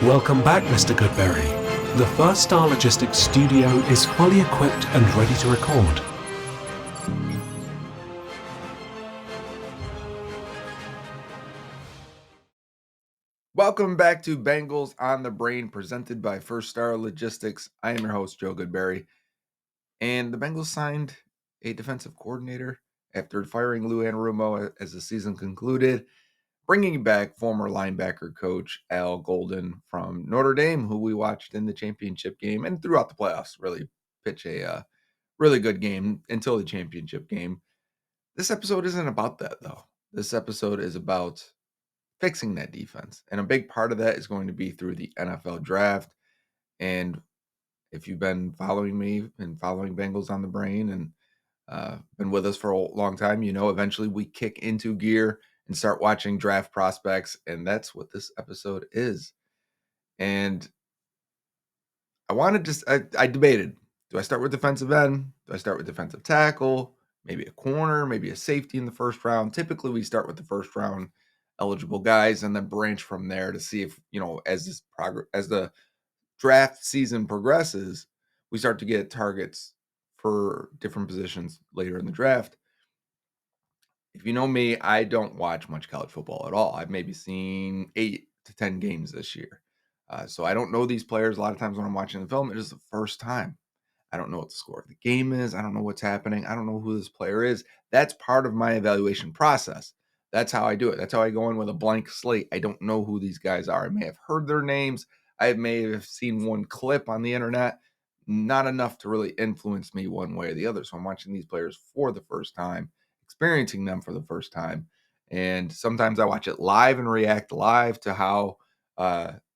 Welcome back, Mr. Goodberry. The First Star Logistics studio is fully equipped and ready to record. Welcome back to Bengals On The Brain, presented by First Star Logistics. I am your host, Joe Goodberry. And the Bengals signed a defensive coordinator after firing Lou Anarumo as the season concluded, bringing back former linebacker coach Al Golden from Notre Dame, who we watched in the championship game and throughout the playoffs really pitch a really good game until the championship game. This episode isn't about that, though. This episode is about fixing that defense. And a big part of that is going to be through the NFL draft. And if you've been following me and following Bengals on the Brain and been with us for a long time, you know eventually we kick into gear and start watching draft prospects. And that's what this episode is. And I debated, do I start with defensive end? Do I start with defensive tackle? Maybe a corner, maybe a safety in the first round. Typically, we start with the first round eligible guys and then branch from there to see if, as the draft season progresses, we start to get targets for different positions later in the draft. If you know me, I don't watch much college football at all. I've maybe seen 8 to 10 games this year. So I don't know these players. A lot of times when I'm watching the film, it is the first time. I don't know what the score of the game is. I don't know what's happening. I don't know who this player is. That's part of my evaluation process. That's how I do it. That's how I go in with a blank slate. I don't know who these guys are. I may have heard their names. I may have seen one clip on the internet. Not enough to really influence me one way or the other. So I'm watching these players for the first time, experiencing them for the first time. And sometimes I watch it live and react live to how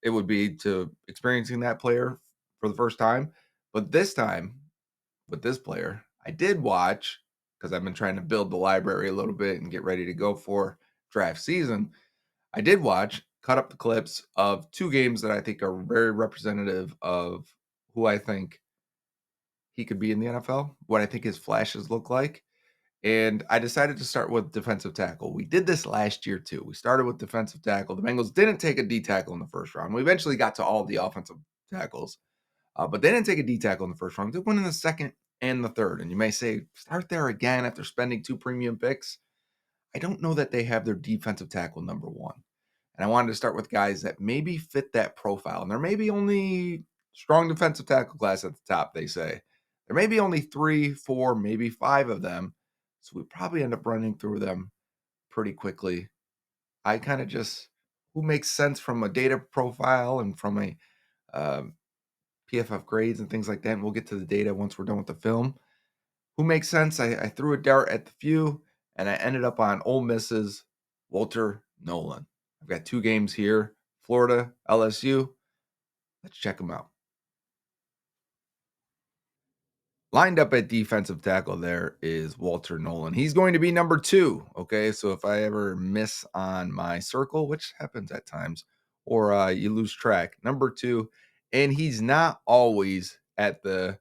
it would be to experiencing that player for the first time. But this time, with this player, I did watch, because I've been trying to build the library a little bit and get ready to go for draft season. I did watch, cut up the clips of 2 games that I think are very representative of who I think he could be in the NFL, what I think his flashes look like. And I decided to start with defensive tackle. We did this last year too. We started with defensive tackle. The Bengals didn't take a D tackle in the first round. We eventually got to all the offensive tackles. But they didn't take a D tackle in the first round. They went in the second and the third. And you may say, start there again after spending 2 premium picks. I don't know that they have their defensive tackle number 1. And I wanted to start with guys that maybe fit that profile. And there may be only strong defensive tackle class at the top, they say. There may be only 3, 4, maybe 5 of them. So we probably end up running through them pretty quickly. I kind of just, who makes sense from a data profile and from a PFF grades and things like that. And we'll get to the data once we're done with the film. Who makes sense? I threw a dart at the few, and I ended up on Ole Miss's Walter Nolen. I've got 2 games here, Florida, LSU. Let's check them out. Lined up at defensive tackle there is Walter Nolen. He's going to be number 2, okay? So if I ever miss on my circle, which happens at times, or you lose track, number 2, and he's not always in the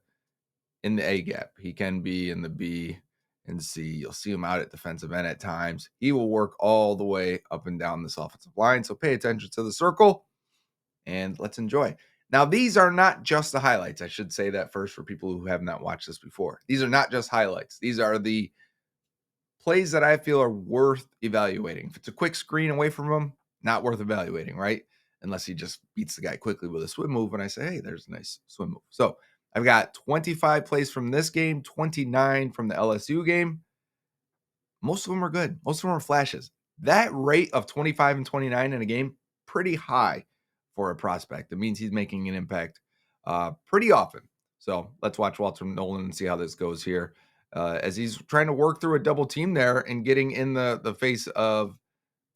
A gap. He can be in the B and C. You'll see him out at defensive end at times. He will work all the way up and down this offensive line. So pay attention to the circle and let's enjoy. Now, these are not just the highlights. I should say that first for people who have not watched this before. These are not just highlights. These are the plays that I feel are worth evaluating. If it's a quick screen away from him, not worth evaluating, right? Unless he just beats the guy quickly with a swim move and I say, hey, there's a nice swim move. So I've got 25 plays from this game, 29 from the LSU game. Most of them are good. Most of them are flashes. That rate of 25 and 29 in a game, pretty high for a prospect. It means he's making an impact pretty often. So let's watch Walter Nolen and see how this goes here. As he's trying to work through a double team there and getting in the face of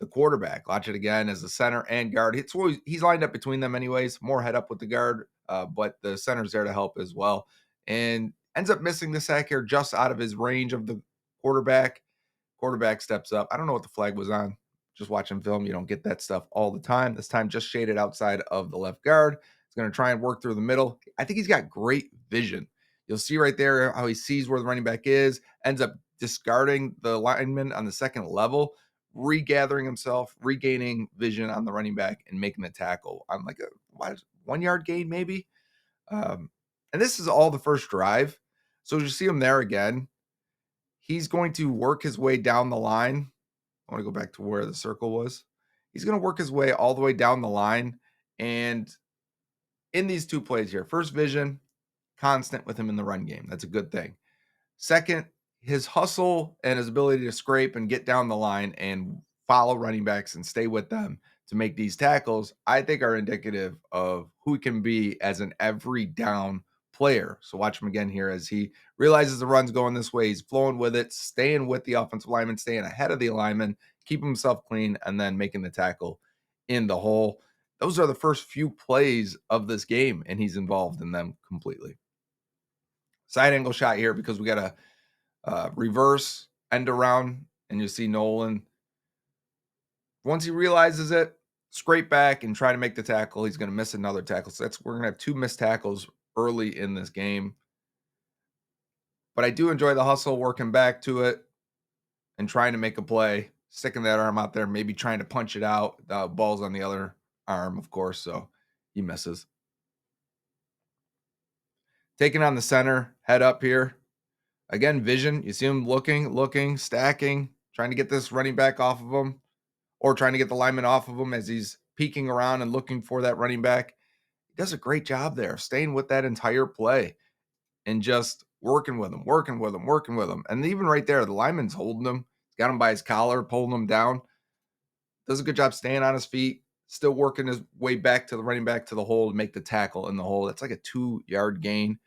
the quarterback. Watch it again as the center and guard. He's lined up between them anyways, more head up with the guard, but the center's there to help as well. And ends up missing the sack here just out of his range of the quarterback. Quarterback steps up. I don't know what the flag was on. Just watching film, you don't get that stuff all the time. This time just shaded outside of the left guard. He's going to try and work through the middle. I think he's got great vision. You'll see right there how he sees where the running back is, ends up discarding the lineman on the second level, regathering himself, regaining vision on the running back, and making the tackle on like a 1 yard gain, maybe. And this is all the first drive. So you see him there again. He's going to work his way down the line. I want to go back to where the circle was. He's going to work his way all the way down the line. And in these two plays here, first vision, constant with him in the run game. That's a good thing. Second, his hustle and his ability to scrape and get down the line and follow running backs and stay with them to make these tackles, I think are indicative of who he can be as an every down player. So watch him again here as he realizes the run's going this way. He's flowing with it, staying with the offensive lineman, staying ahead of the lineman, keeping himself clean, and then making the tackle in the hole. Those are the first few plays of this game, and he's involved in them completely. Side angle shot here because we got a reverse end around, and you see Nolen. Once he realizes it, scrape back and try to make the tackle. He's going to miss another tackle. So we're going to have 2 missed tackles early in this game. But I do enjoy the hustle, working back to it and trying to make a play, sticking that arm out there, maybe trying to punch it out. The ball's on the other arm, of course, so he misses. Taking on the center, head up here. Again, vision. You see him looking, stacking, trying to get this running back off of him, or trying to get the lineman off of him as he's peeking around and looking for that running back. He does a great job there, staying with that entire play and just working with him. And even right there, the lineman's holding him. He's got him by his collar, pulling him down. Does a good job staying on his feet, still working his way back to the running back to the hole to make the tackle in the hole. That's like a 2-yard gain.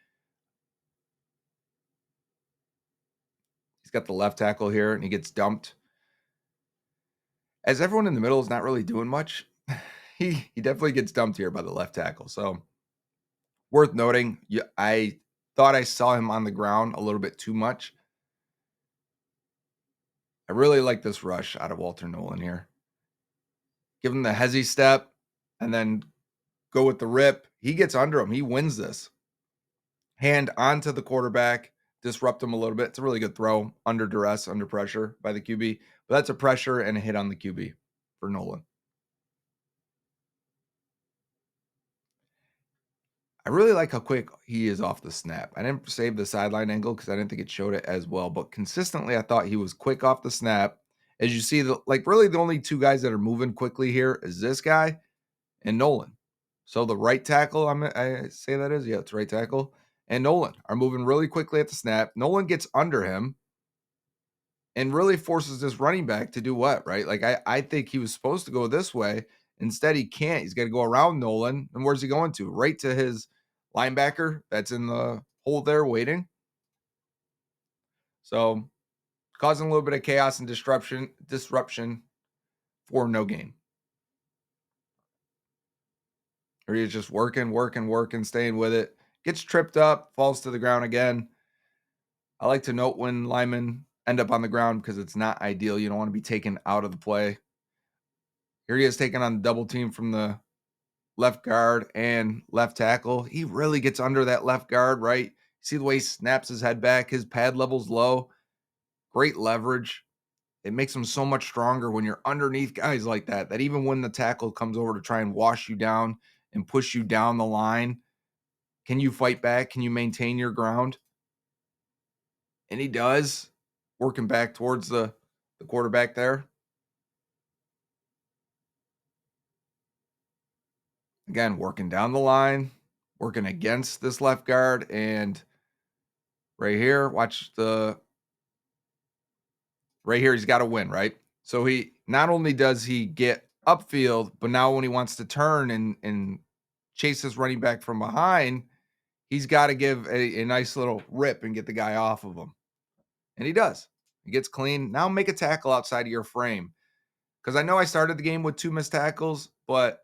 He's got the left tackle here, and he gets dumped. As everyone in the middle is not really doing much, he definitely gets dumped here by the left tackle. So worth noting, I thought I saw him on the ground a little bit too much. I really like this rush out of Walter Nolen here. Give him the hezzy step and then go with the rip. He gets under him. He wins this. Hand onto the quarterback, disrupt him a little bit. It's a really good throw under duress, under pressure by the QB. But that's a pressure and a hit on the QB for Nolen. I really like how quick he is off the snap. I didn't save the sideline angle because I didn't think it showed it as well. But consistently, I thought he was quick off the snap. As you see, really the only 2 guys that are moving quickly here is this guy and Nolen. So the right tackle, I say that is, yeah, it's right tackle, and Nolen are moving really quickly at the snap. Nolen gets under him and really forces this running back to do what, right? Like I think he was supposed to go this way. Instead, he can't. He's got to go around Nolen. And where's he going to? Right to his linebacker that's in the hole there waiting. So causing a little bit of chaos and disruption for no gain. Or he's just working, staying with it. Gets tripped up, falls to the ground again. I like to note when linemen end up on the ground because it's not ideal. You don't want to be taken out of the play. Here he is taking on the double team from the left guard and left tackle. He really gets under that left guard, right? See the way he snaps his head back. His pad level's low. Great leverage. It makes him so much stronger when you're underneath guys like that, that even when the tackle comes over to try and wash you down and push you down the line, can you fight back? Can you maintain your ground? And he does, working back towards the quarterback there. Again, working down the line, working against this left guard. And right here, right here, he's got to win, right? So he not only does he get upfield, but now when he wants to turn and chase this running back from behind, he's got to give a nice little rip and get the guy off of him. And he does. He gets clean. Now make a tackle outside of your frame. Because I know I started the game with 2 missed tackles, but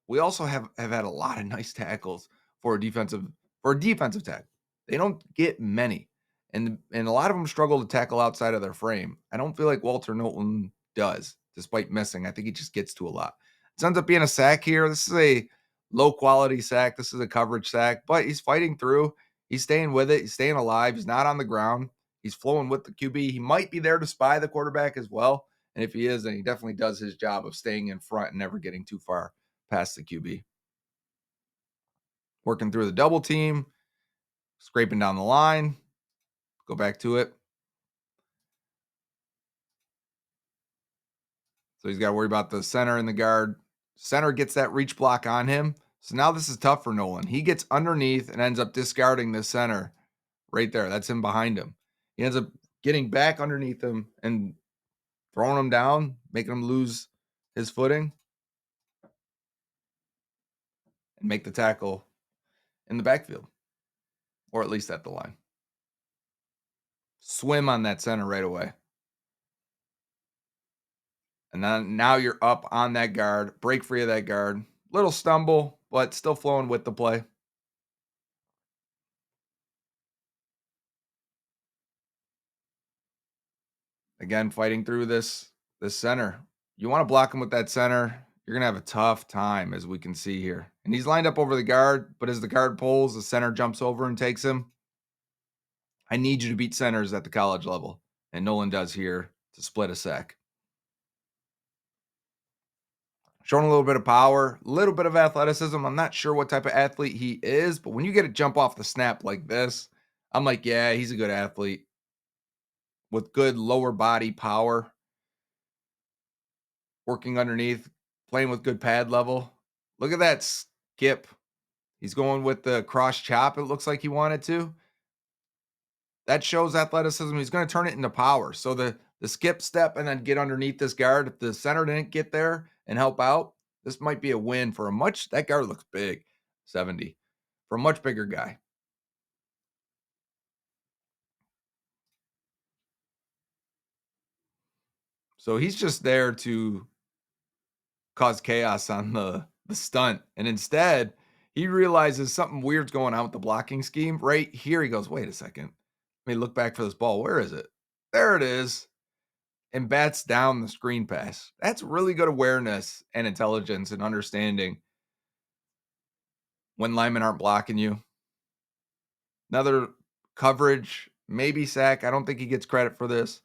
we also have had a lot of nice tackles for a defensive tackle. They don't get many. And a lot of them struggle to tackle outside of their frame. I don't feel like Walter Nolen does, despite missing. I think he just gets to a lot. It ends up being a sack here. This is a low quality sack. This is a coverage sack, but he's fighting through. He's staying with it. He's staying alive. He's not on the ground. He's flowing with the QB. He might be there to spy the quarterback as well And if he is, then he definitely does his job of staying in front and never getting too far past the QB. Working through the double team, scraping down the line, go back to it. So he's got to worry about the center and the guard. Center gets that reach block on him. So now this is tough for Nolen. He gets underneath and ends up discarding the center right there. That's him behind him. He ends up getting back underneath him and throwing him down, making him lose his footing and make the tackle in the backfield, or at least at the line. Swim on that center right away. And then now you're up on that guard, break free of that guard. Little stumble, but still flowing with the play. Again, fighting through this center. You want to block him with that center. You're going to have a tough time, as we can see here. And he's lined up over the guard, but as the guard pulls, the center jumps over and takes him. I need you to beat centers at the college level. And Nolen does here to split a sack. Showing a little bit of power, a little bit of athleticism. I'm not sure what type of athlete he is, but when you get a jump off the snap like this, I'm like, yeah, he's a good athlete with good lower body power, working underneath, playing with good pad level. Look at that skip. He's going with the cross chop, it looks like he wanted to. That shows athleticism. He's going to turn it into power. So the skip step and then get underneath this guard. If the center didn't get there and help out, this might be a win for that guard looks big, 70, for a much bigger guy. So he's just there to cause chaos on the stunt. And instead, he realizes something weird's going on with the blocking scheme. Right here, he goes, wait a second. Let me look back for this ball. Where is it? There it is. And bats down the screen pass. That's really good awareness and intelligence and understanding when linemen aren't blocking you. Another coverage, maybe sack. I don't think he gets credit for this.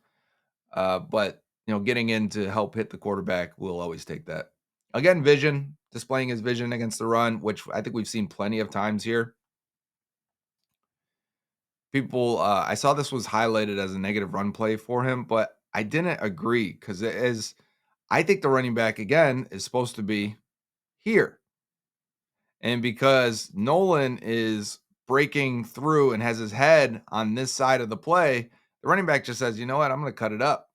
But getting in to help hit the quarterback, we'll always take that. Again, vision, displaying his vision against the run, which I think we've seen plenty of times here. People, I saw this was highlighted as a negative run play for him, but I didn't agree because it is. I think the running back again is supposed to be here, and because Nolen is breaking through and has his head on this side of the play, the running back just says, "You know what? I'm going to cut it up."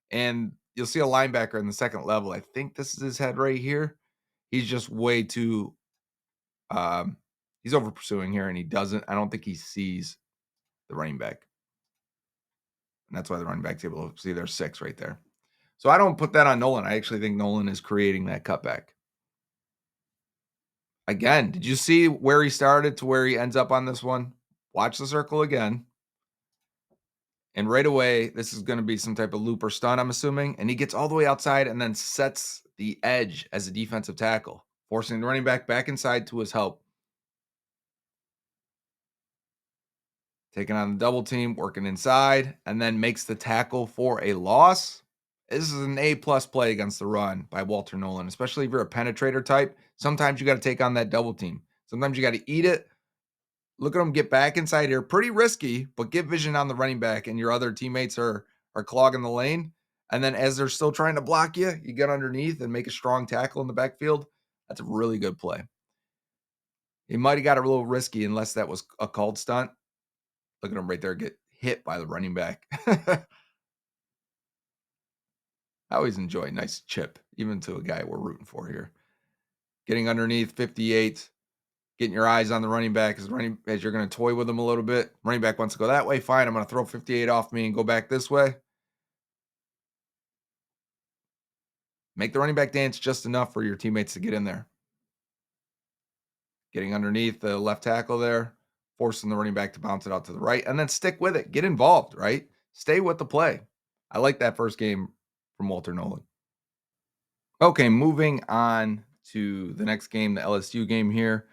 And you'll see a linebacker in the second level. I think this is his head right here. He's just way too he's over pursuing here, and I don't think he sees the running back. And that's why the running back's able to see there's 6 right there. So I don't put that on Nolen. I actually think Nolen is creating that cutback. Again, did you see where he started to where he ends up on this one? Watch the circle again. And right away, this is going to be some type of loop or stun, I'm assuming. And he gets all the way outside and then sets the edge as a defensive tackle, forcing the running back inside to his help. Taking on the double team, working inside, and then makes the tackle for a loss. This is an A-plus play against the run by Walter Nolen, especially if you're a penetrator type. Sometimes you got to take on that double team. Sometimes you got to eat it. Look at him get back inside here. Pretty risky, but get vision on the running back, and your other teammates are clogging the lane. And then as they're still trying to block you, you get underneath and make a strong tackle in the backfield. That's a really good play. He might have got a little risky unless that was a called stunt. Look at him right there get hit by the running back. I always enjoy a nice chip, even to a guy we're rooting for here. Getting underneath 58, getting your eyes on the running back as you're going to toy with him a little bit. Running back wants to go that way. Fine, I'm going to throw 58 off me and go back this way. Make the running back dance just enough for your teammates to get in there. Getting underneath the left tackle there, forcing the running back to bounce it out to the right, and then stick with it. Get involved, right? Stay with the play. I like that first game from Walter Nolen. Okay, moving on to the next game, the LSU game here.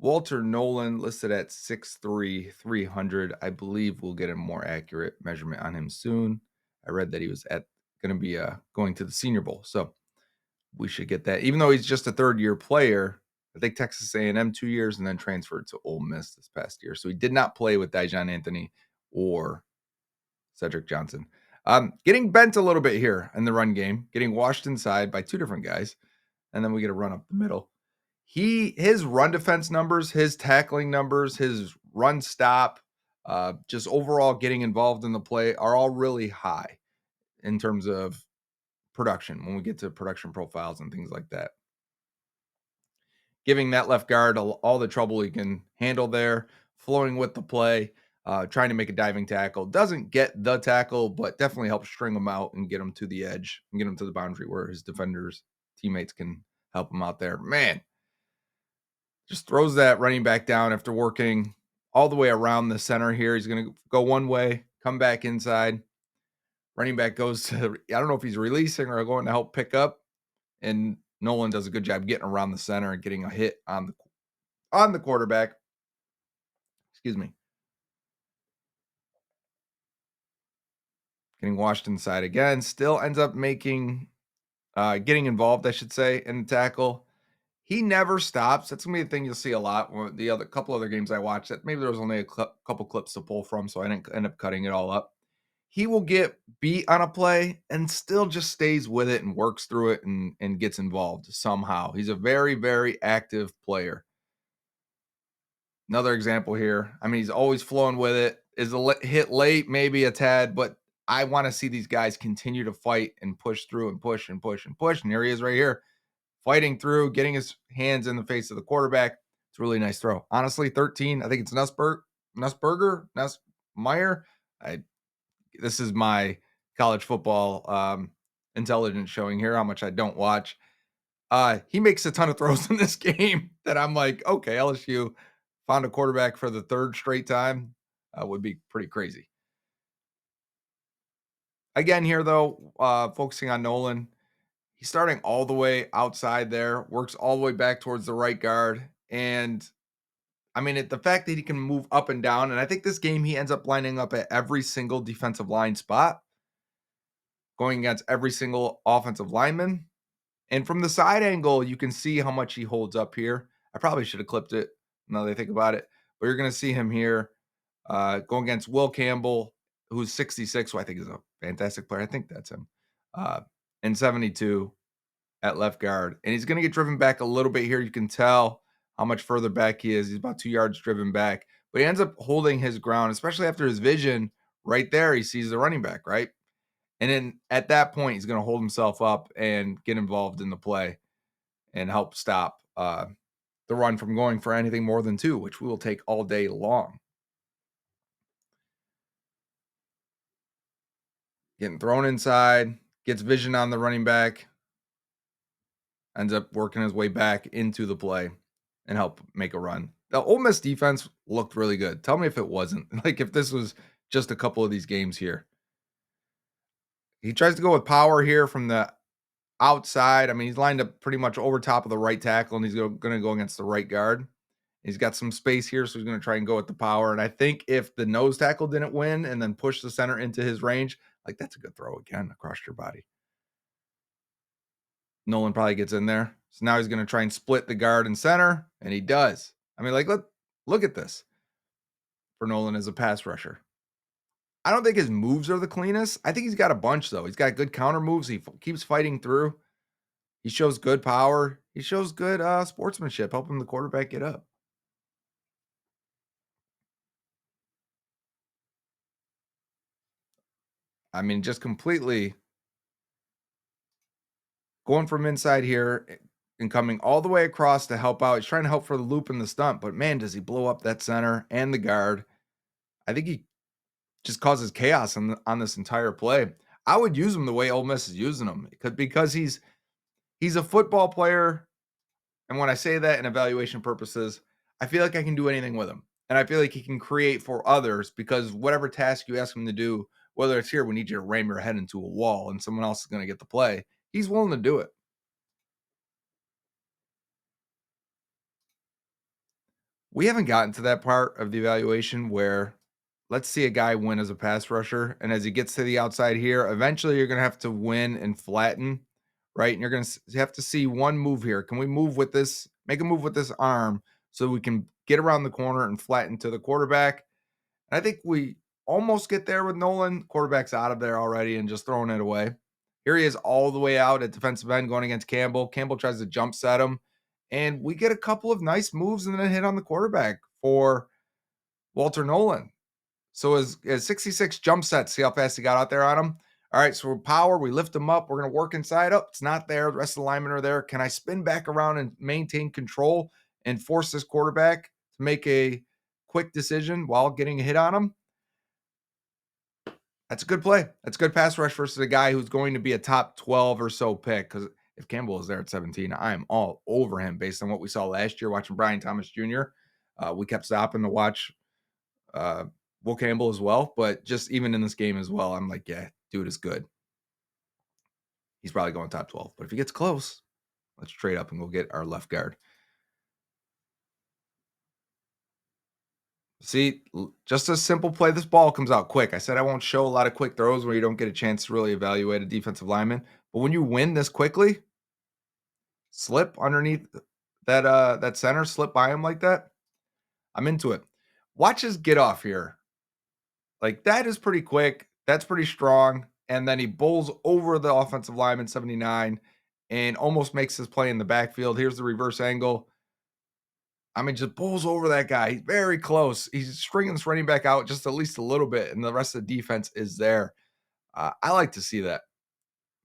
Walter Nolen listed at 6'3", 300. I believe we'll get a more accurate measurement on him soon. I read that he was at going to be going to the Senior Bowl. So we should get that. Even though he's just a third-year player, I think Texas A&M 2 years and then transferred to Ole Miss this past year. So he did not play with Dijon Anthony or Cedric Johnson. Getting bent a little bit here in the run game, getting washed inside by two different guys, and then we get a run up the middle. His run defense numbers, his tackling numbers, his run stop, just overall getting involved in the play are all really high in terms of production when we get to production profiles and things like that. Giving that left guard all the trouble he can handle there, flowing with the play, trying to make a diving tackle. Doesn't get the tackle, but definitely helps string him out and get him to the edge and get him to the boundary where his defenders, teammates can help him out there. Man, just throws that running back down after working all the way around the center here. He's going to go one way, come back inside. Running back goes to, I don't know if he's releasing or going to help pick up. And Nolen does a good job getting around the center and getting a hit on the quarterback. Excuse me. Getting washed inside again. Still ends up getting involved, I should say, in the tackle. He never stops. That's gonna be the thing you'll see a lot. The other couple other games I watched, that maybe there was only a couple clips to pull from, so I didn't end up cutting it all up. He will get beat on a play and still just stays with it and works through it and gets involved somehow. He's a very, very active player. Another example here. I mean, he's always flowing with it. Is a hit late, maybe a tad, but I want to see these guys continue to fight and push through and push and push and push. And here he is right here, fighting through, getting his hands in the face of the quarterback. It's a really nice throw. Honestly, 13. I think it's Nussmeyer. This is my college football intelligence showing here, how much I don't watch. He makes a ton of throws in this game that I'm like, okay, LSU found a quarterback for the third straight time. Would be pretty crazy. Again, here though, focusing on Nolen, he's starting all the way outside there, works all the way back towards the right guard. And I mean, the fact that he can move up and down, and I think this game he ends up lining up at every single defensive line spot, going against every single offensive lineman. And from the side angle, you can see how much he holds up here. I probably should have clipped it now that I think about it. But you're going to see him here going against Will Campbell, who's 66, who I think is a fantastic player. I think that's him. And 72 at left guard. And he's going to get driven back a little bit here. You can tell how much further back he is. He's about 2 yards driven back. But he ends up holding his ground, especially after his vision right there. He sees the running back, right? And then at that point, he's going to hold himself up and get involved in the play and help stop the run from going for anything more than 2, which we will take all day long. Getting thrown inside, gets vision on the running back, ends up working his way back into the play and help make a run. The Ole Miss defense looked really good. Tell me if it wasn't. Like if this was just a couple of these games here. He tries to go with power here from the outside. I mean, he's lined up pretty much over top of the right tackle, and he's going to go against the right guard. He's got some space here, so he's going to try and go with the power. And I think if the nose tackle didn't win and then push the center into his range, like that's a good throw again across your body. Nolen probably gets in there. So now he's going to try and split the guard and center, and he does. I mean, like, look at this for Nolen as a pass rusher. I don't think his moves are the cleanest. I think he's got a bunch, though. He's got good counter moves. He keeps fighting through. He shows good power. He shows good sportsmanship, helping the quarterback get up. I mean, just completely going from inside here and coming all the way across to help out. He's trying to help for the loop and the stunt, but man, does he blow up that center and the guard. I think he just causes chaos on this entire play. I would use him the way Ole Miss is using him because he's a football player. And when I say that in evaluation purposes, I feel like I can do anything with him. And I feel like he can create for others because whatever task you ask him to do, whether it's here, we need you to ram your head into a wall and someone else is going to get the play, he's willing to do it. We haven't gotten to that part of the evaluation where let's see a guy win as a pass rusher. And as he gets to the outside here, eventually you're going to have to win and flatten, right? And you're going to have to see one move here. Can we move with this, make a move with this arm so we can get around the corner and flatten to the quarterback? And I think we almost get there with Nolen. Quarterback's out of there already and just throwing it away. Here he is all the way out at defensive end going against Campbell. Campbell tries to jump set him. And we get a couple of nice moves and then a hit on the quarterback for Walter Nolen. So as 66 jump sets, see how fast he got out there on him? All right, so we're power, we lift him up. We're going to work inside up. It's not there. The rest of the linemen are there. Can I spin back around and maintain control and force this quarterback to make a quick decision while getting a hit on him? That's a good play. That's a good pass rush versus a guy who's going to be a top 12 or so pick. Because if Campbell is there at 17, I am all over him based on what we saw last year watching Brian Thomas Jr. We kept stopping to watch Will Campbell as well, but just even in this game as well, I'm like, yeah, dude is good. He's probably going top 12. But if he gets close, let's trade up and go get our left guard. See, just a simple play. This ball comes out quick. I said I won't show a lot of quick throws where you don't get a chance to really evaluate a defensive lineman. But when you win this quickly, slip underneath that center, slip by him like that. I'm into it. Watch his get off here. Like that is pretty quick. That's pretty strong. And then he bowls over the offensive lineman 79 and almost makes his play in the backfield. Here's the reverse angle. I mean, just bowls over that guy. He's very close. He's stringing this running back out just at least a little bit, and the rest of the defense is there. I like to see that.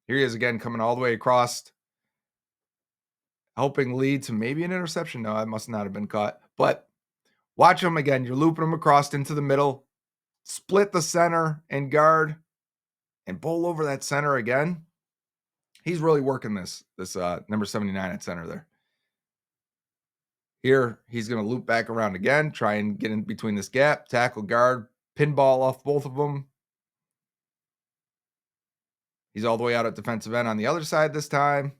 Here he is again, coming all the way across, helping lead to maybe an interception. No, that must not have been caught. But watch him again. You're looping him across into the middle, split the center and guard, and bowl over that center again. He's really working this number 79 at center there. Here, he's going to loop back around again, try and get in between this gap, tackle guard, pinball off both of them. He's all the way out at defensive end on the other side this time.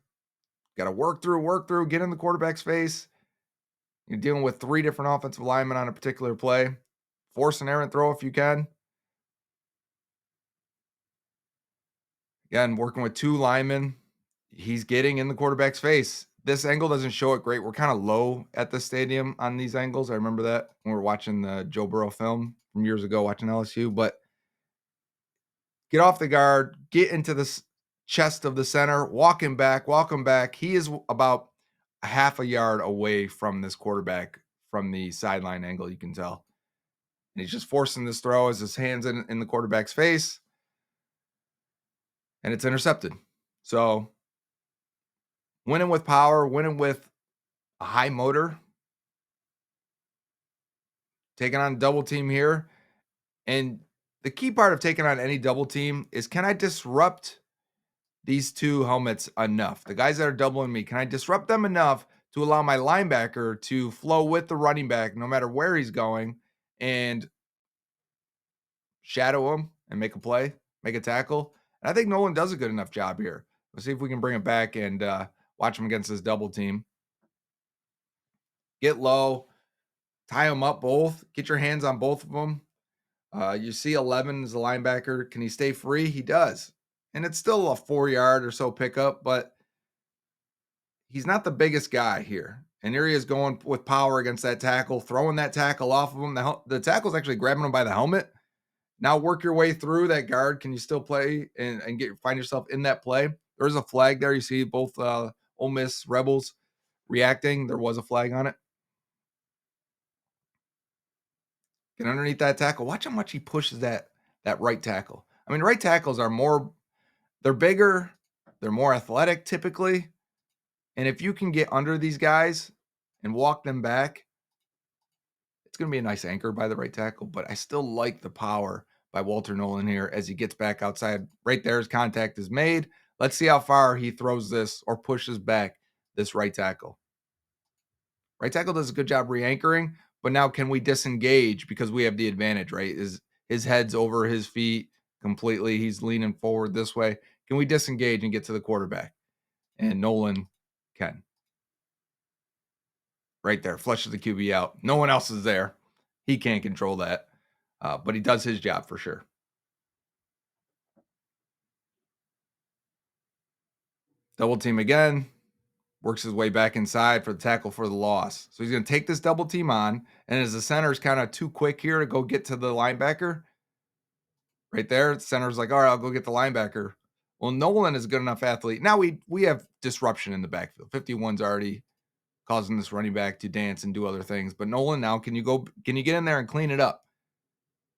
Got to work through, get in the quarterback's face. You're dealing with 3 different offensive linemen on a particular play. Force an errant throw if you can. Again, working with 2 linemen. He's getting in the quarterback's face. This angle doesn't show it great. We're kind of low at the stadium on these angles. I remember that when we were watching the Joe Burrow film from years ago, watching LSU. But get off the guard, get into the chest of the center, walk him back. He is about a half a yard away from this quarterback from the sideline angle, you can tell. And he's just forcing this throw as his hands in the quarterback's face. And it's intercepted. So winning with power, winning with a high motor, taking on double team here. And the key part of taking on any double team is, can I disrupt these 2 helmets enough? The guys that are doubling me, can I disrupt them enough to allow my linebacker to flow with the running back no matter where he's going and shadow him and make a play, make a tackle? And I think Nolen does a good enough job here. Let's see if we can bring it back and watch him against this double team. Get low, tie them up both, get your hands on both of them. You see 11 as a linebacker. Can he stay free? He does. And it's still a 4-yard or so pickup, but he's not the biggest guy here. And here he is going with power against that tackle, throwing that tackle off of him. The tackle's actually grabbing him by the helmet. Now work your way through that guard. Can you still play and find yourself in that play? There's a flag there. You see both Ole Miss Rebels reacting. There was a flag on it. Get underneath that tackle. Watch how much he pushes that right tackle. I mean, right tackles are they're bigger, they're more athletic typically. And if you can get under these guys and walk them back, it's going to be a nice anchor by the right tackle. But I still like the power by Walter Nolen here as he gets back outside. Right there, his contact is made. Let's see how far he throws this or pushes back this right tackle. Right tackle does a good job re-anchoring, but now can we disengage because we have the advantage, right? His head's over his feet completely. He's leaning forward this way. Can we disengage and get to the quarterback? And Nolen can. Right there, flushes the QB out. No one else is there. He can't control that. But he does his job for sure. Double team again. Works his way back inside for the tackle for the loss. So he's going to take this double team on. And as the center is kind of too quick here to go get to the linebacker, right there, the center's like, all right, I'll go get the linebacker. Well, Nolen is a good enough athlete. Now we have disruption in the backfield. 51's already causing this running back to dance and do other things. But Nolen, now can you get in there and clean it up?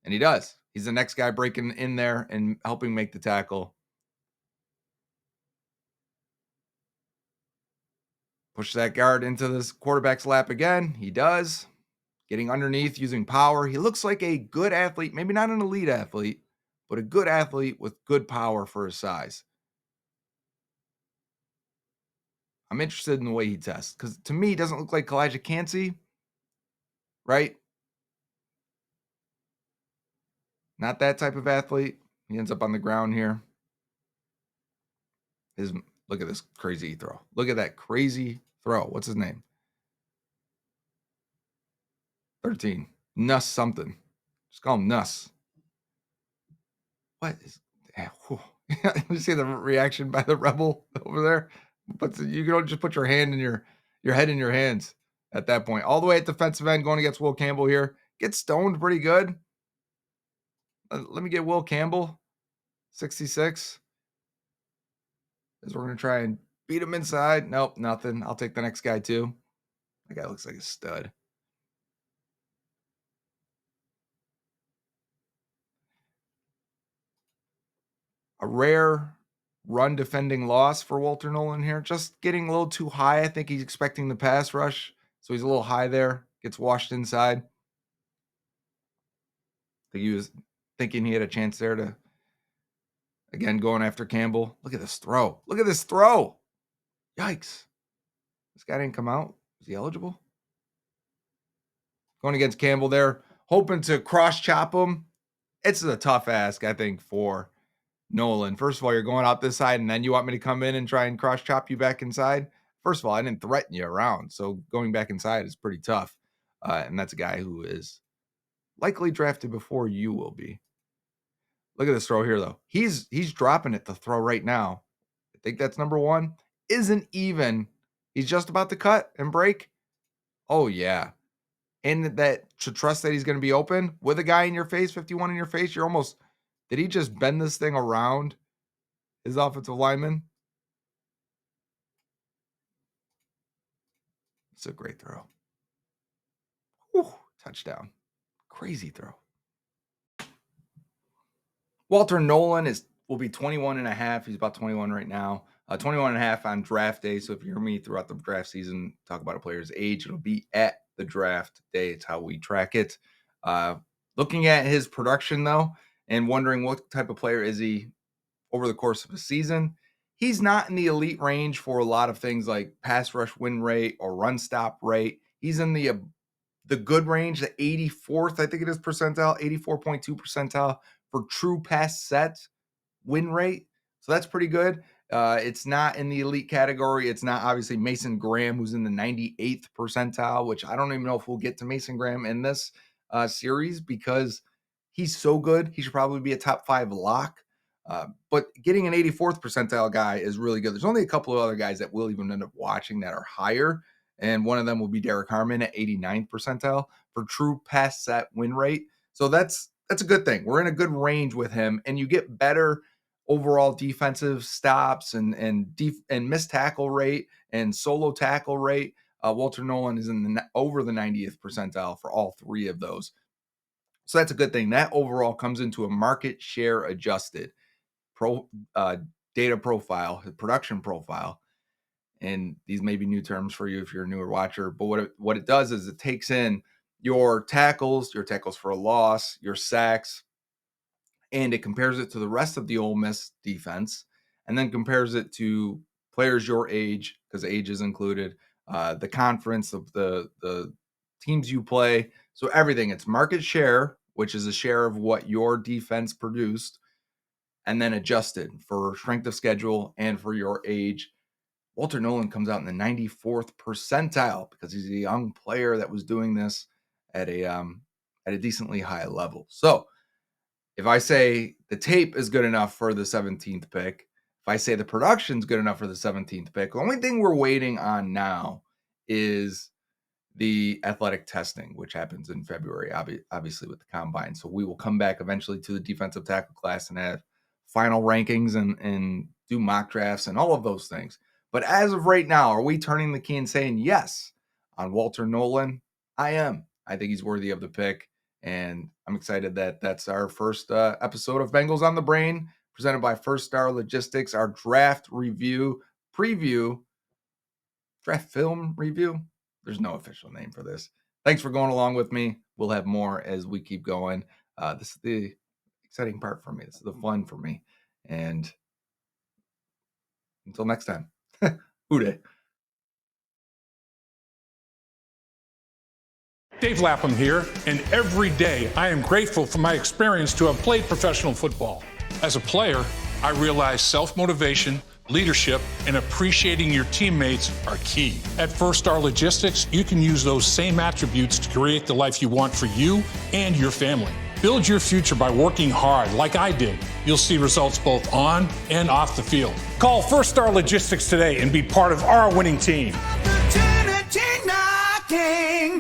And he does. He's the next guy breaking in there and helping make the tackle. Push that guard into this quarterback's lap again. He does. Getting underneath, using power. He looks like a good athlete, maybe not an elite athlete, but a good athlete with good power for his size. I'm interested in the way he tests because to me, he doesn't look like Elijah Cansey, right? Not that type of athlete. He ends up on the ground here. Look at this crazy throw. Look at that crazy throw. What's his name? 13. Nuss something. Just call him Nuss. What is you see the reaction by the rebel over there? But you don't just put your hand in your head in your hands at that point. All the way at defensive end going against Will Campbell here. Gets stoned pretty good. Let me get Will Campbell, 66. As we're going to try and beat him inside. Nope, nothing. I'll take the next guy too. That guy looks like a stud. A rare run defending loss for Walter Nolen here. Just getting a little too high. I think he's expecting the pass rush. So he's a little high there. Gets washed inside. I think he was thinking he had a chance there to, again, going after Campbell. Look at this throw. Look at this throw. Yikes. This guy didn't come out. Is he eligible? Going against Campbell there. Hoping to cross chop him. It's a tough ask, I think, for Nolen. First of all, you're going out this side, and then you want me to come in and try and cross chop you back inside. First of all, I didn't threaten you around, so going back inside is pretty tough. And that's a guy who is likely drafted before you will be. Look at this throw here, though. He's dropping it to throw right now. I think that's number one. Isn't even. He's just about to cut and break. Oh, yeah. And that to trust that he's going to be open with a guy in your face, 51 in your face, you're almost. Did he just bend this thing around his offensive lineman? It's a great throw. Whew, touchdown. Crazy throw. Walter Nolen will be 21 and a half. He's about 21 right now. 21 and a half on draft day. So if you hear me throughout the draft season talk about a player's age, it'll be at the draft day. It's how we track it. Looking at his production, though, and wondering what type of player is he over the course of a season, he's not in the elite range for a lot of things like pass rush win rate or run stop rate. He's in the good range, the 84th, I think it is percentile, 84.2 percentile for true pass set win rate. So that's pretty good. It's not in the elite category. It's not obviously Mason Graham, who's in the 98th percentile, which I don't even know if we'll get to Mason Graham in this series because he's so good. He should probably be a top 5 lock. But getting an 84th percentile guy is really good. There's only a couple of other guys that we'll even end up watching that are higher. And one of them will be Derek Harmon at 89th percentile for true pass set win rate. So that's a good thing. We're in a good range with him, and you get better overall defensive stops and missed tackle rate and solo tackle rate. Walter Nolen is in over the 90th percentile for all three of those. So that's a good thing. That overall comes into a market share adjusted data profile, production profile. And these may be new terms for you if you're a newer watcher. But what it does is it takes in your tackles for a loss, your sacks, and it compares it to the rest of the Ole Miss defense, and then compares it to players your age, because age is included, the conference of the teams you play. So everything, it's market share, which is a share of what your defense produced, and then adjusted for strength of schedule and for your age. Walter Nolen comes out in the 94th percentile because he's a young player that was doing this at a at a decently high level. So if I say the tape is good enough for the 17th pick, if I say the production's good enough for the 17th pick, the only thing we're waiting on now is the athletic testing, which happens in February, obviously with the combine. So we will come back eventually to the defensive tackle class and have final rankings and do mock drafts and all of those things. But as of right now, are we turning the key and saying yes on Walter Nolen? I am. I think he's worthy of the pick. And I'm excited that that's our first episode of Bengals on the Brain, presented by First Star Logistics, our draft review, preview, draft film review. There's no official name for this. Thanks for going along with me. We'll have more as we keep going. This is the exciting part for me. This is the fun for me. And until next time, Ude. Dave Lapham here, and every day I am grateful for my experience to have played professional football. As a player, I realized self-motivation, leadership, and appreciating your teammates are key. At First Star Logistics, you can use those same attributes to create the life you want for you and your family. Build your future by working hard like I did. You'll see results both on and off the field. Call First Star Logistics today and be part of our winning team. Opportunity knocking.